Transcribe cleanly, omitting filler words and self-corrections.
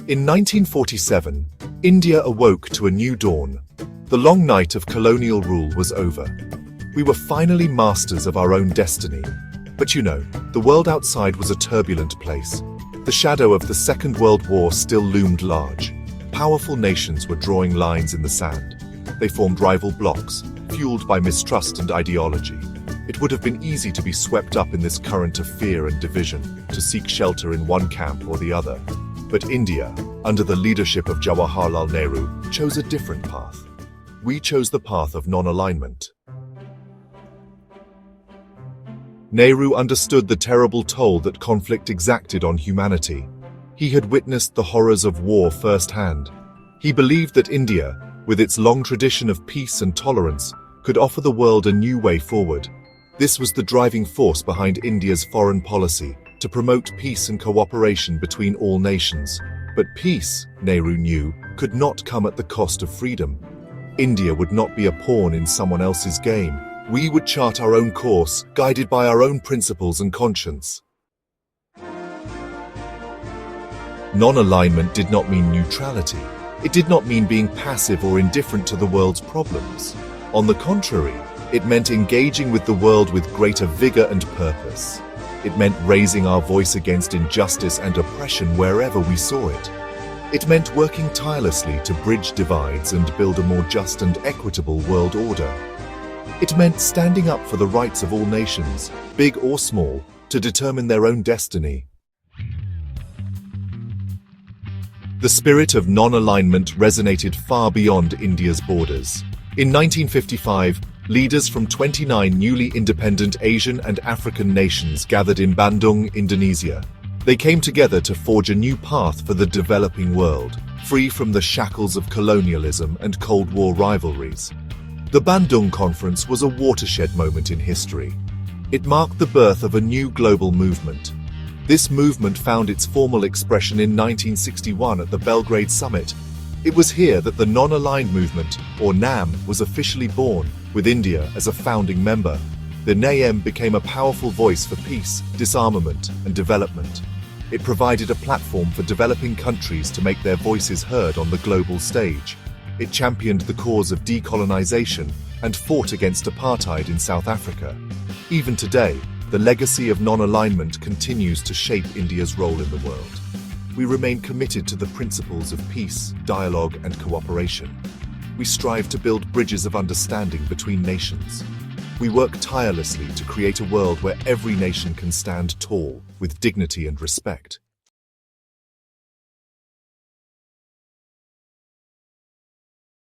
In 1947, India awoke to a new dawn. The long night of colonial rule was over. We were finally masters of our own destiny. But you know, the world outside was a turbulent place. The shadow of the Second World War still loomed large. Powerful nations were drawing lines in the sand. They formed rival blocs, fueled by mistrust and ideology. It would have been easy to be swept up in this current of fear and division, to seek shelter in one camp or the other. But India, under the leadership of Jawaharlal Nehru, chose a different path. We chose the path of non-alignment. Nehru understood the terrible toll that conflict exacted on humanity. He had witnessed the horrors of war firsthand. He believed that India, with its long tradition of peace and tolerance, could offer the world a new way forward. This was the driving force behind India's foreign policy, to promote peace and cooperation between all nations. But peace, Nehru knew, could not come at the cost of freedom. India would not be a pawn in someone else's game. We would chart our own course, guided by our own principles and conscience. Non-alignment did not mean neutrality. It did not mean being passive or indifferent to the world's problems. On the contrary, it meant engaging with the world with greater vigor and purpose. It meant raising our voice against injustice and oppression wherever we saw it. It meant working tirelessly to bridge divides and build a more just and equitable world order. It meant standing up for the rights of all nations, big or small, to determine their own destiny. The spirit of non-alignment resonated far beyond India's borders. In 1955, leaders from 29 newly independent Asian and African nations gathered in Bandung, Indonesia. They came together to forge a new path for the developing world, free from the shackles of colonialism and Cold War rivalries. The Bandung Conference was a watershed moment in history. It marked the birth of a new global movement. This movement found its formal expression in 1961 at the Belgrade Summit. It was here that the Non-Aligned Movement, or NAM, was officially born, with India as a founding member. The NAM became a powerful voice for peace, disarmament, and development. It provided a platform for developing countries to make their voices heard on the global stage. It championed the cause of decolonization and fought against apartheid in South Africa. Even today, the legacy of non-alignment continues to shape India's role in the world. We remain committed to the principles of peace, dialogue, and cooperation. We strive to build bridges of understanding between nations. We work tirelessly to create a world where every nation can stand tall with dignity and respect.